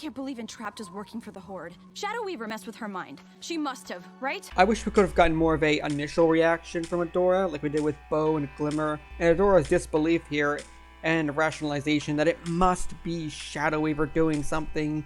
can't believe Entrapped is working for the Horde. Shadow Weaver messed with her mind. She must have, right? I wish we could have gotten more of a initial reaction from Adora, like we did with Bo and Glimmer, and Adora's disbelief here, and rationalization that it must be Shadow Weaver doing something,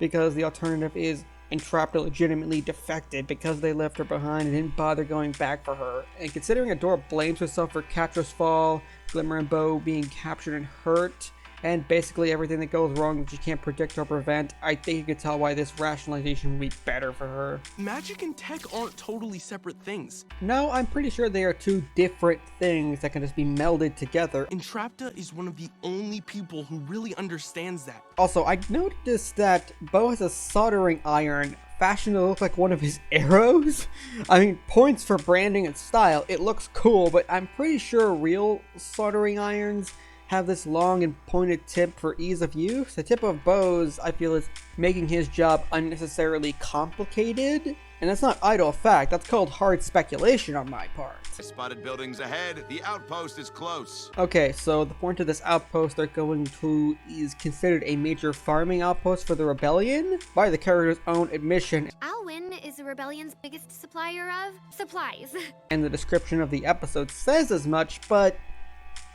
because the alternative is Entrapped legitimately defected because they left her behind and didn't bother going back for her. And considering Adora blames herself for Catra's fall, Glimmer and Bo being captured and hurt, and basically everything that goes wrong that she can't predict or prevent, I think you could tell why this rationalization would be better for her. Magic and tech aren't totally separate things. No, I'm pretty sure they are two different things that can just be melded together. Entrapta is one of the only people who really understands that. Also, I noticed that Bo has a soldering iron fashioned to look like one of his arrows. I mean, points for branding and style. It looks cool, but I'm pretty sure real soldering irons have this long and pointed tip for ease of use. The tip of Bo's, I feel, is making his job unnecessarily complicated. And that's not idle fact, that's called hard speculation on my part. Spotted buildings ahead. The outpost is close. Okay, so the point of this outpost they're going to is considered a major farming outpost for the rebellion by the character's own admission. Alwyn is the rebellion's biggest supplier of supplies. And the description of the episode says as much, but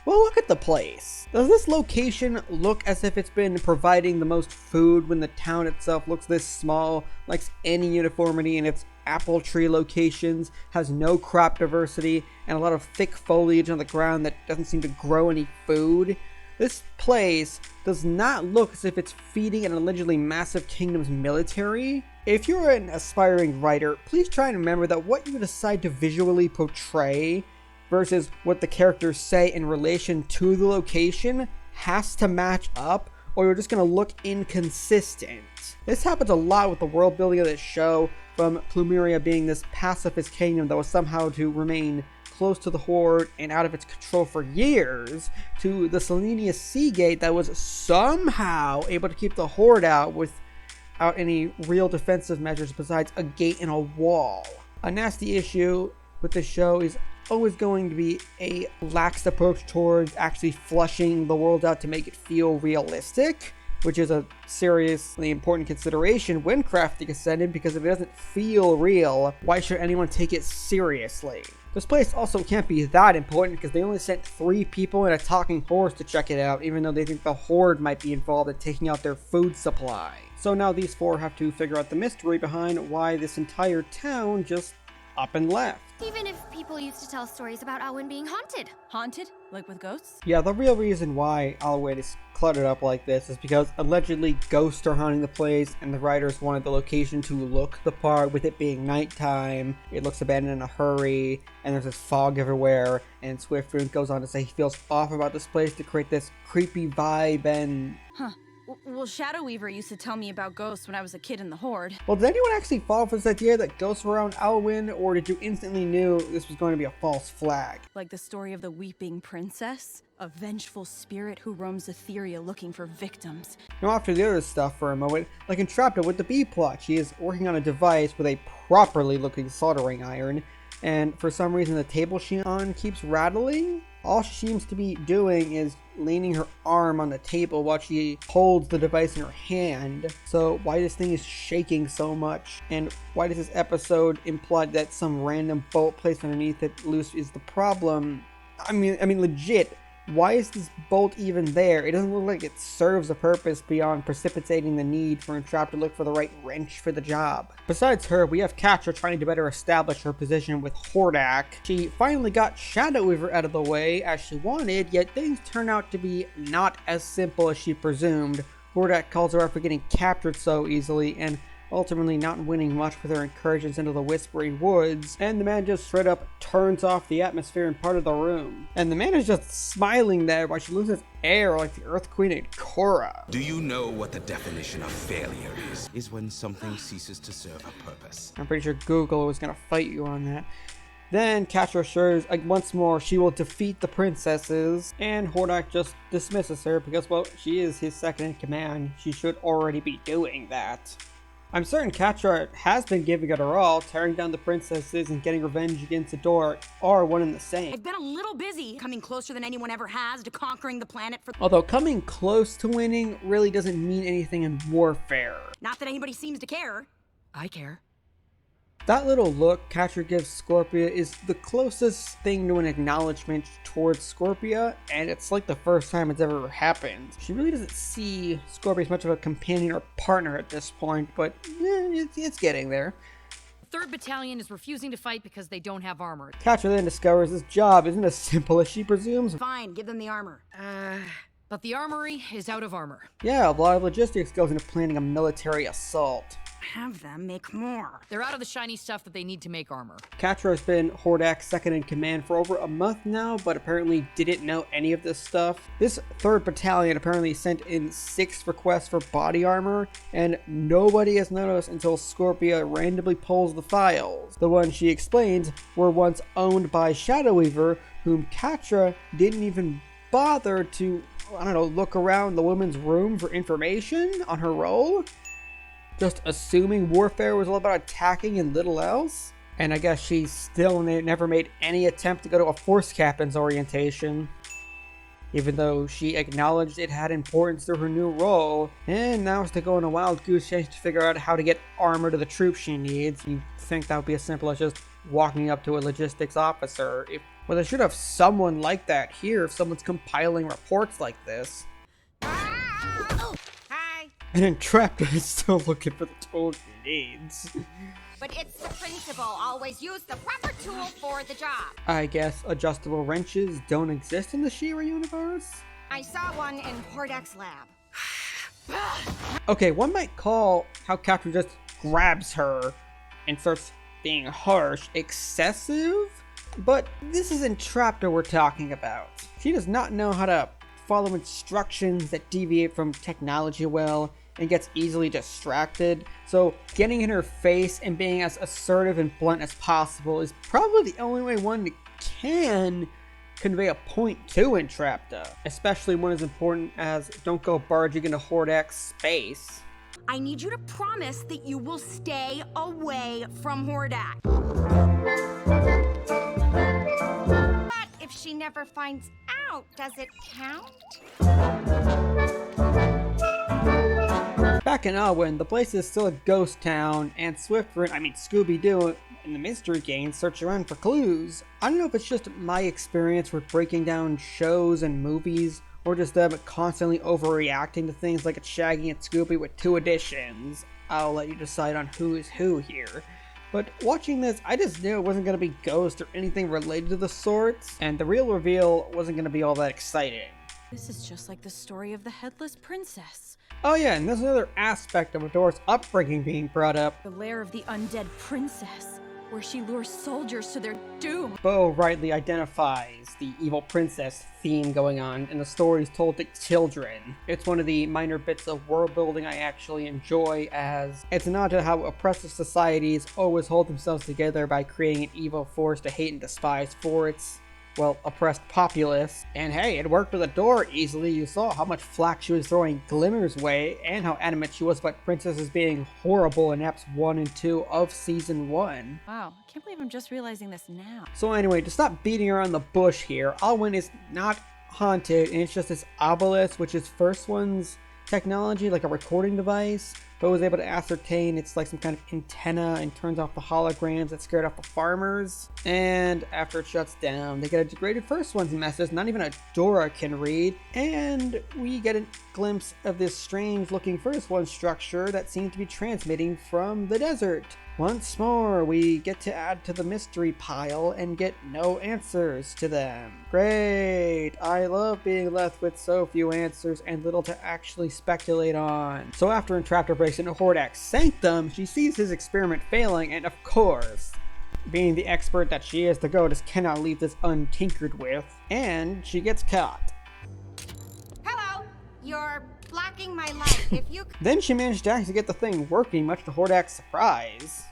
well, look at the place. Does this location look as if it's been providing the most food when the town itself looks this small, lacks any uniformity in its apple tree locations, has no crop diversity, and a lot of thick foliage on the ground that doesn't seem to grow any food? This place does not look as if it's feeding an allegedly massive kingdom's military. If you're an aspiring writer, please try and remember that what you decide to visually portray versus what the characters say in relation to the location has to match up, or you're just going to look inconsistent. This happens a lot with the world building of this show, from Plumeria being this pacifist kingdom that was somehow to remain close to the Horde and out of its control for years, to the Selenia Sea Gate that was somehow able to keep the Horde out without any real defensive measures besides a gate and a wall. A nasty issue with the show is always going to be a lax approach towards actually flushing the world out to make it feel realistic, which is a seriously important consideration when crafting Ascendant, because if it doesn't feel real, why should anyone take it seriously? This place also can't be that important because they only sent 3 people and a talking horse to check it out, even though they think the Horde might be involved in taking out their food supply. So now these 4 have to figure out the mystery behind why this entire town just up and left. Even if people used to tell stories about Alwyn being haunted. Haunted? Like with ghosts? Yeah, the real reason why Alwyn is cluttered up like this is because allegedly ghosts are haunting the place, and the writers wanted the location to look the part with it being nighttime. It looks abandoned in a hurry, and there's this fog everywhere, and Swiftfoot goes on to say he feels off about this place to create this creepy vibe and... Huh. Well, Shadow Weaver used to tell me about ghosts when I was a kid in the Horde. Well, did anyone actually fall for this idea that ghosts were around Alwyn, or did you instantly knew this was going to be a false flag? Like the story of the Weeping Princess? A vengeful spirit who roams Etheria looking for victims. Now, after the other stuff for a moment, like Entrapta with the B-plot, she is working on a device with a properly looking soldering iron, and for some reason the table she's on keeps rattling. All she seems to be doing is leaning her arm on the table while she holds the device in her hand. So why this thing is shaking so much, and why does this episode imply that some random bolt placed underneath it loose is the problem? I mean legit, why is this bolt even there? It doesn't look like it serves a purpose beyond precipitating the need for Entrapta to look for the right wrench for the job. Besides her, we have Catra trying to better establish her position with Hordak. She finally got Shadow Weaver out of the way as she wanted, yet things turn out to be not as simple as she presumed. Hordak calls her out for getting captured so easily, and ultimately not winning much with her incursions into the Whispering Woods, and the man just straight up turns off the atmosphere in part of the room. And the man is just smiling there while she loses air like the Earth Queen in Korra. Do you know what the definition of failure is? Is when something ceases to serve a purpose. I'm pretty sure Google was gonna fight you on that. Then Catra assures once more she will defeat the princesses, and Hordak just dismisses her because, well, she is his second in command. She should already be doing that. I'm certain Catra has been giving it her all. Tearing down the princesses and getting revenge against Adora are one and the same. I've been a little busy coming closer than anyone ever has to conquering the planet for— Although coming close to winning really doesn't mean anything in warfare. Not that anybody seems to care. I care. That little look Catra gives Scorpia is the closest thing to an acknowledgement towards Scorpia, and it's like the first time it's ever happened. She really doesn't see Scorpia as much of a companion or partner at this point, but it's getting there. 3rd Battalion is refusing to fight because they don't have armor. Catra then discovers this job isn't as simple as she presumes. Fine, give them the armor. But the armory is out of armor. Yeah, a lot of logistics goes into planning a military assault. Have them make more. They're out of the shiny stuff that they need to make armor. Catra has been Hordak's second in command for over a month now, but apparently didn't know any of this stuff. This 3rd Battalion apparently sent in 6 requests for body armor, and nobody has noticed until Scorpia randomly pulls the files. The ones she explains were once owned by Shadow Weaver, whom Catra didn't even bother to, I don't know, look around the woman's room for information on her role. Just assuming warfare was all about attacking and little else. And I guess she still never made any attempt to go to a force captain's orientation, even though she acknowledged it had importance through her new role. And now it's to go on a wild goose chase to figure out how to get armor to the troops she needs. You'd think that would be as simple as just walking up to a logistics officer. Well, they should have someone like that here if someone's compiling reports like this. And Entrapta is still looking for the tool she needs. But it's the principle. Always use the proper tool for the job. I guess adjustable wrenches don't exist in the She-ra universe? I saw one in Hordak's lab. Okay, one might call how Catra just grabs her and starts being harsh excessive, but this is Entrapta we're talking about. She does not know how to follow instructions that deviate from technology well, and gets easily distracted, so getting in her face and being as assertive and blunt as possible is probably the only way one can convey a point to Entrapta, especially one as important as don't go barging into Hordak's space. I need you to promise that you will stay away from Hordak. But if she never finds out, does it count? Back in Alwyn, the place is still a ghost town, and Scooby-Doo and the mystery gang search around for clues. I don't know if it's just my experience with breaking down shows and movies, or just them constantly overreacting to things like it's Shaggy and Scooby with 2 additions. I'll let you decide on who is who here. But watching this, I just knew it wasn't going to be ghosts or anything related to the sorts, and the real reveal wasn't going to be all that exciting. This is just like the story of the Headless Princess. Oh yeah, and there's another aspect of Adora's upbringing being brought up. The lair of the undead princess, where she lures soldiers to their doom. Bo rightly identifies the evil princess theme going on in the stories told to children. It's one of the minor bits of world building I actually enjoy, as it's a nod to how oppressive societies always hold themselves together by creating an evil force to hate and despise for its, well, oppressed populace. And hey, it worked with Adora easily. You saw how much flack she was throwing Glimmer's way, and how adamant she was about princesses being horrible in Eps 1 and 2 of Season 1. Wow, I can't believe I'm just realizing this now. So anyway, to stop beating around the bush here, Alwyn is not haunted, and it's just this obelisk, which is First One's technology, like a recording device. Bo was able to ascertain it's like some kind of antenna and turns off the holograms that scared off the farmers. And after it shuts down, they get a degraded First One's message not even Adora can read. And we get a glimpse of this strange looking First One structure that seems to be transmitting from the desert. Once more, we get to add to the mystery pile and get no answers to them. Great! I love being left with so few answers and little to actually speculate on. So after Entrapta breaks into Hordak's sanctum, she sees his experiment failing, and of course, being the expert that she is, the Goddess cannot leave this untinkered with, and she gets caught. Hello, you're blocking my light. If you Then she managed to actually get the thing working, much to Hordak's surprise.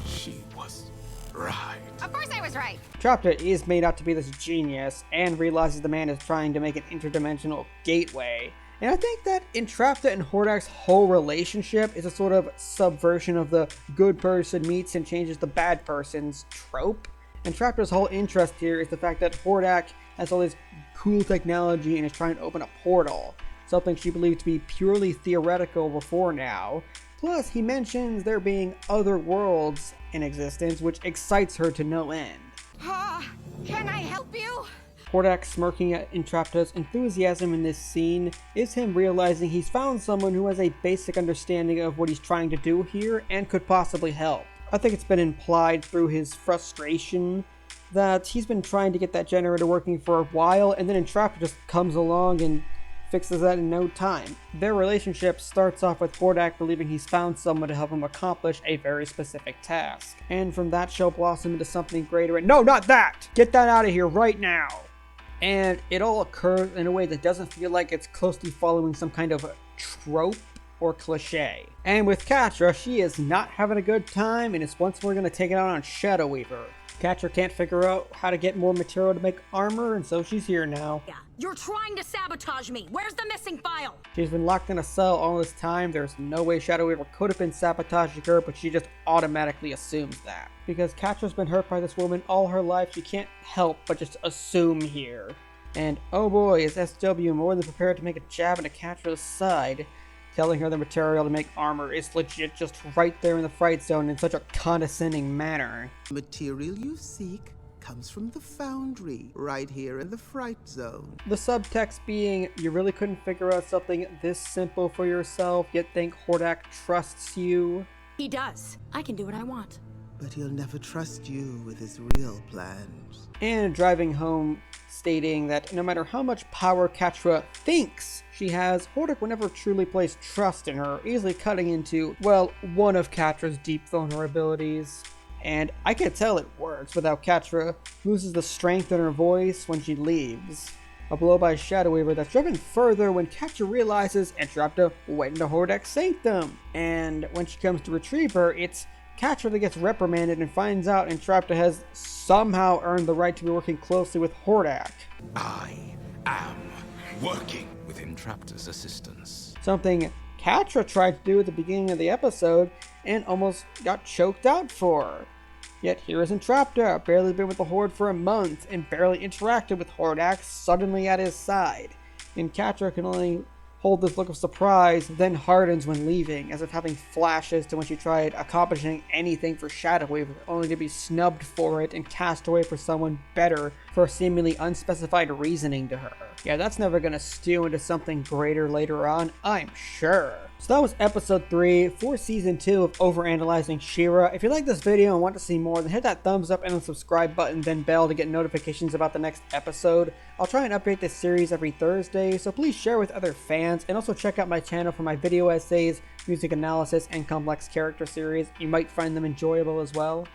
She was right. Of course I was right. Entrapta is made out to be this genius and realizes the man is trying to make an interdimensional gateway. And I think that Entrapta and Hordak's whole relationship is a sort of subversion of the good person meets and changes the bad person's trope. Entrapta's whole interest here is the fact that Hordak has all this cool technology and is trying to open a portal, something she believed to be purely theoretical before now. Plus, he mentions there being other worlds in existence, which excites her to no end. Can I help you? Hordak smirking at Entrapta's enthusiasm in this scene is him realizing he's found someone who has a basic understanding of what he's trying to do here and could possibly help. I think it's been implied through his frustration that he's been trying to get that generator working for a while, and then Entrapta just comes along and fixes that in no time. Their relationship starts off with Hordak believing he's found someone to help him accomplish a very specific task. And from that she'll blossom into something greater and— no, not that! Get that out of here right now! And it all occurs in a way that doesn't feel like it's closely following some kind of trope or cliche. And with Catra, she is not having a good time and is once more going to take it out on Shadow Weaver. Catra can't figure out how to get more material to make armor, and so she's here now. Yeah, you're trying to sabotage me. Where's the missing file? She's been locked in a cell all this time. There's no way Shadow Weaver could have been sabotaging her, but she just automatically assumes that. Because Catra's been hurt by this woman all her life, she can't help but just assume here. And oh boy, is SW more than prepared to make a jab into Catra's side, telling her the material to make armor is legit just right there in the fright zone in such a condescending manner. The material you seek comes from the foundry, right here in the fright zone. The subtext being, you really couldn't figure out something this simple for yourself, yet think Hordak trusts you. He does. I can do what I want. But he'll never trust you with his real plans. And driving home, stating that no matter how much power Catra thinks she has, Hordak will never truly place trust in her, easily cutting into, well, one of Catra's deep vulnerabilities. And I can tell it works with how Catra loses the strength in her voice when she leaves. A blow by Shadow Weaver that's driven further when Catra realizes Entrapta went into Hordak's sanctum. And when she comes to retrieve her, it's Catra that gets reprimanded and finds out Entrapta has somehow earned the right to be working closely with Hordak. I am working with Entrapta's assistance. Something Catra tried to do at the beginning of the episode and almost got choked out for. Yet here is Entrapta, barely been with the Horde for a month and barely interacted with Hordak, suddenly at his side. And Catra can only hold this look of surprise, then hardens when leaving, as if having flashes to when she tried accomplishing anything for Shadow Weaver, only to be snubbed for it and cast away for someone better for seemingly unspecified reasoning to her. Yeah, that's never gonna stew into something greater later on, I'm sure. So that was episode 3 for season 2 of Overanalyzing She-ra. If you like this video and want to see more, then hit that thumbs up and the subscribe button, then bell to get notifications about the next episode. I'll try and update this series every Thursday, so please share with other fans, and also check out my channel for my video essays, music analysis, and complex character series. You might find them enjoyable as well.